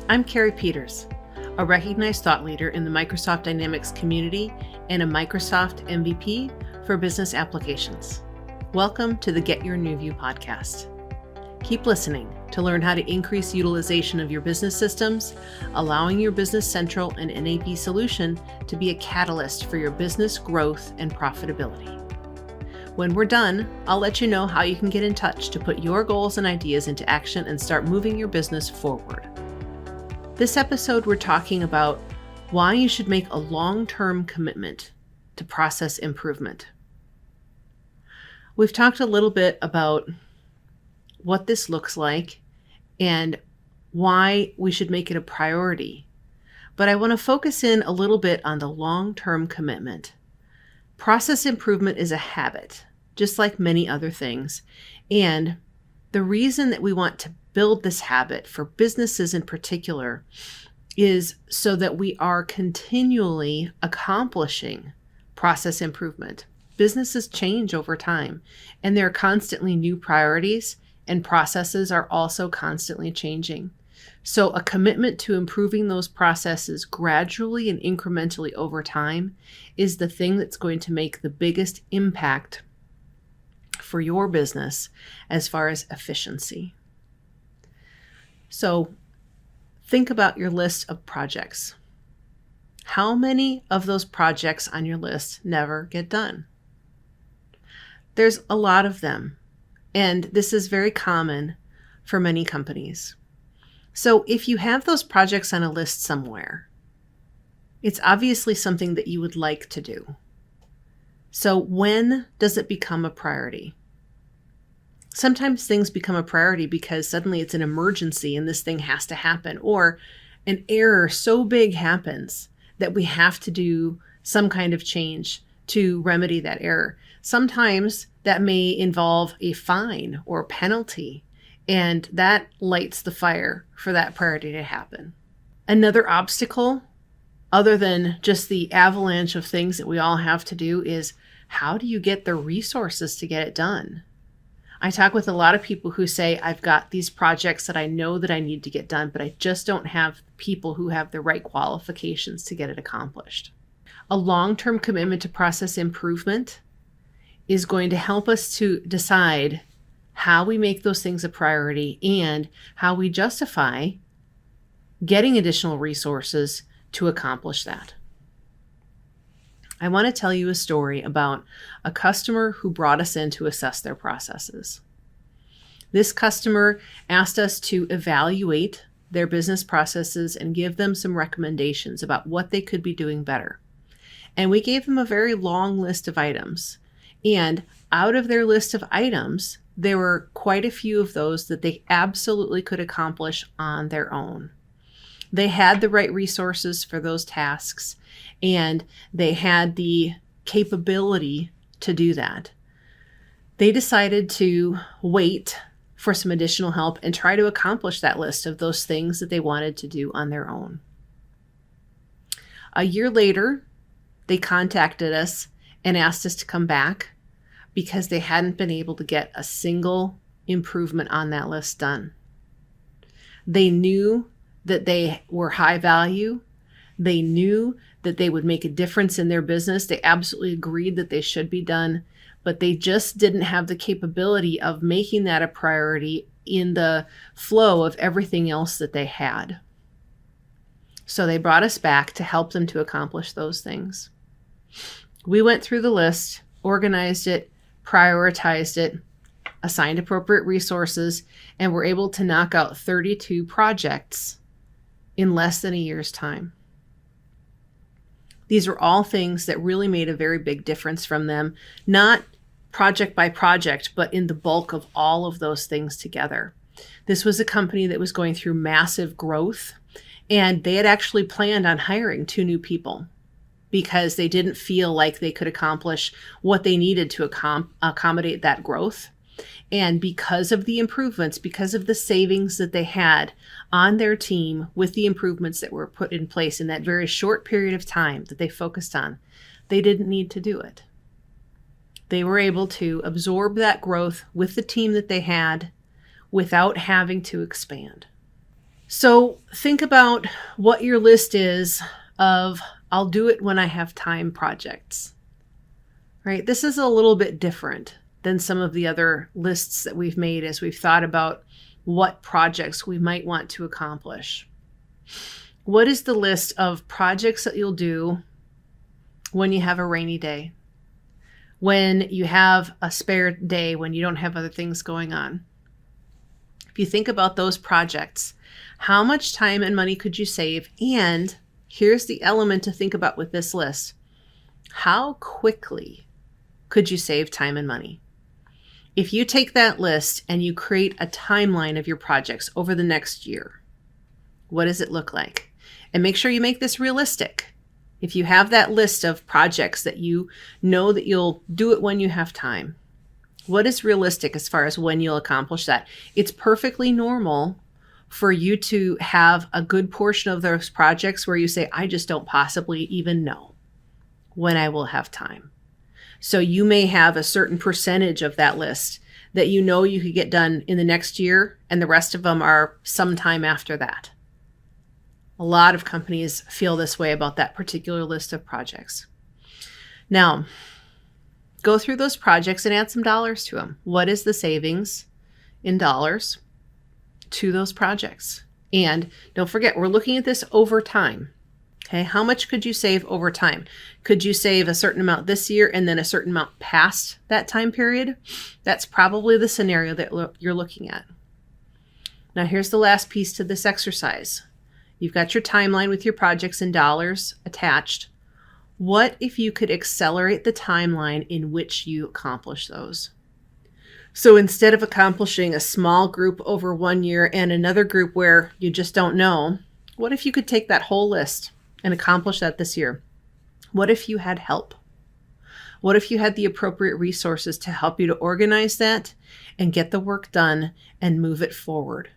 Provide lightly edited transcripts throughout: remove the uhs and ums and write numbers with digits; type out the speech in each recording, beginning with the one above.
I'm Carrie Peters, a recognized thought leader in the Microsoft Dynamics community and a Microsoft MVP for business applications. Welcome to the Get Your New View podcast. Keep listening to learn how to increase utilization of your business systems, allowing your Business Central and NAV solution to be a catalyst for your business growth and profitability. When we're done, I'll let you know how you can get in touch to put your goals and ideas into action and start moving your business forward. This episode, we're talking about why you should make a long-term commitment to process improvement. We've talked a little bit about what this looks like and why we should make it a priority, but I want to focus in a little bit on the long-term commitment. Process improvement is a habit, just like many other things. And the reason that we want to build this habit for businesses in particular is so that we are continually accomplishing process improvement. Businesses change over time, and there are constantly new priorities, and processes are also constantly changing. So a commitment to improving those processes gradually and incrementally over time is the thing that's going to make the biggest impact for your business as far as efficiency. So think about your list of projects. How many of those projects on your list never get done? There's a lot of them, and this is very common for many companies. So if you have those projects on a list somewhere, it's obviously something that you would like to do. So when does it become a priority? Sometimes things become a priority because suddenly it's an emergency and this thing has to happen, or an error so big happens that we have to do some kind of change to remedy that error. Sometimes that may involve a fine or a penalty, and that lights the fire for that priority to happen. Another obstacle, other than just the avalanche of things that we all have to do, is how do you get the resources to get it done? I talk with a lot of people who say, I've got these projects that I know that I need to get done, but I just don't have people who have the right qualifications to get it accomplished. A long-term commitment to process improvement is going to help us to decide how we make those things a priority and how we justify getting additional resources to accomplish that. I want to tell you a story about a customer who brought us in to assess their processes. This customer asked us to evaluate their business processes and give them some recommendations about what they could be doing better. And we gave them a very long list of items. And out of their list of items, there were quite a few of those that they absolutely could accomplish on their own. They had the right resources for those tasks, and they had the capability to do that. They decided to wait for some additional help and try to accomplish that list of those things that they wanted to do on their own. A year later, they contacted us and asked us to come back because they hadn't been able to get a single improvement on that list done. They knew that they were high value. They knew that they would make a difference in their business. They absolutely agreed that they should be done, but they just didn't have the capability of making that a priority in the flow of everything else that they had. So they brought us back to help them to accomplish those things. We went through the list, organized it, prioritized it, assigned appropriate resources, and were able to knock out 32 projects in less than a year's time. These were all things that really made a very big difference from them, not project by project, but in the bulk of all of those things together. This was a company that was going through massive growth, and they had actually planned on hiring 2 new people because they didn't feel like they could accomplish what they needed to accommodate that growth. And because of the improvements, because of the savings that they had on their team with the improvements that were put in place in that very short period of time that they focused on, they didn't need to do it. They were able to absorb that growth with the team that they had without having to expand. So think about what your list is of I'll do it when I have time projects, right? This is a little bit different than some of the other lists that we've made as we've thought about what projects we might want to accomplish. What is the list of projects that you'll do when you have a rainy day, when you have a spare day, when you don't have other things going on? If you think about those projects, how much time and money could you save? And here's the element to think about with this list. How quickly could you save time and money? If you take that list and you create a timeline of your projects over the next year, what does it look like? And make sure you make this realistic. If you have that list of projects that you know that you'll do it when you have time, what is realistic as far as when you'll accomplish that? It's perfectly normal for you to have a good portion of those projects where you say, I just don't possibly even know when I will have time. So you may have a certain percentage of that list that you know you could get done in the next year, and the rest of them are sometime after that. A lot of companies feel this way about that particular list of projects. Now, go through those projects and add some dollars to them. What is the savings in dollars to those projects? And don't forget, we're looking at this over time. Okay, how much could you save over time? Could you save a certain amount this year and then a certain amount past that time period? That's probably the scenario that you're looking at. Now, here's the last piece to this exercise. You've got your timeline with your projects in dollars attached. What if you could accelerate the timeline in which you accomplish those? So instead of accomplishing a small group over 1 year and another group where you just don't know, what if you could take that whole list and accomplish that this year? What if you had help? What if you had the appropriate resources to help you to organize that and get the work done and move it forward?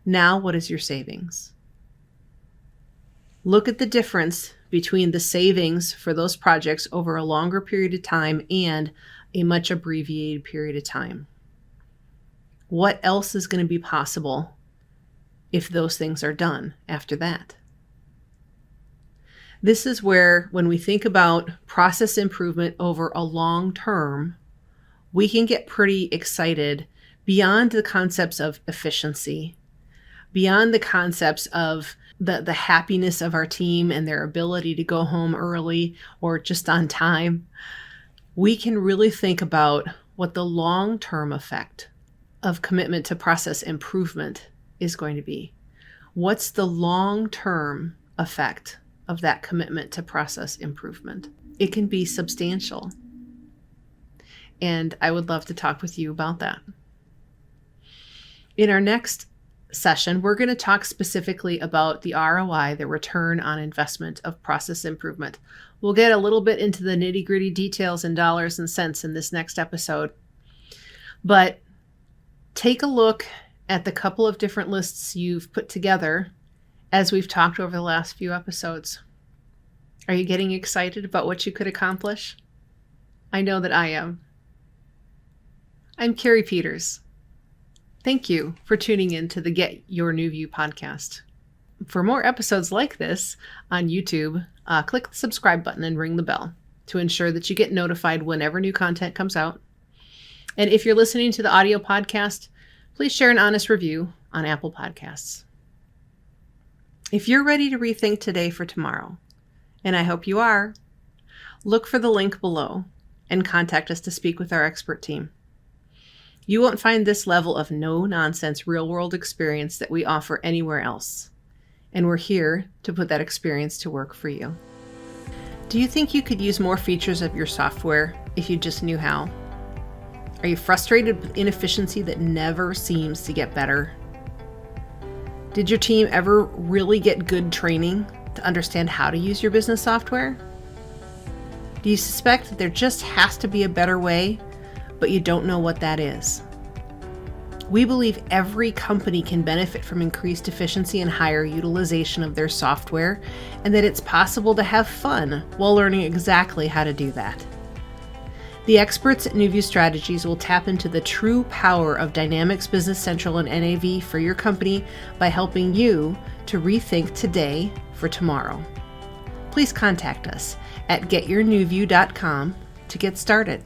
Now, what is your savings? Look at the difference between the savings for those projects over a longer period of time and a much abbreviated period of time. What else is going to be possible if those things are done after that? This is where, when we think about process improvement over a long term, we can get pretty excited beyond the concepts of efficiency, beyond the concepts of the happiness of our team and their ability to go home early or just on time. We can really think about what the long-term effect of commitment to process improvement is going to be. What's the long-term effect of that commitment to process improvement? It can be substantial. And I would love to talk with you about that. In our next session, we're going to talk specifically about the ROI, the return on investment of process improvement. We'll get a little bit into the nitty-gritty details in dollars and cents in this next episode. But take a look at the couple of different lists you've put together as we've talked over the last few episodes. Are you getting excited about what you could accomplish? I know that I am. I'm Carrie Peters. Thank you for tuning in to the Get Your New View podcast. For more episodes like this on YouTube, click the subscribe button and ring the bell to ensure that you get notified whenever new content comes out. And if you're listening to the audio podcast, please share an honest review on Apple Podcasts. If you're ready to rethink today for tomorrow, and I hope you are, look for the link below and contact us to speak with our expert team. You won't find this level of no-nonsense real-world experience that we offer anywhere else. And we're here to put that experience to work for you. Do you think you could use more features of your software if you just knew how? Are you frustrated with inefficiency that never seems to get better? Did your team ever really get good training to understand how to use your business software? Do you suspect that there just has to be a better way, but you don't know what that is? We believe every company can benefit from increased efficiency and higher utilization of their software, and that it's possible to have fun while learning exactly how to do that. The experts at NewView Strategies will tap into the true power of Dynamics Business Central and NAV for your company by helping you to rethink today for tomorrow. Please contact us at getyournewview.com to get started.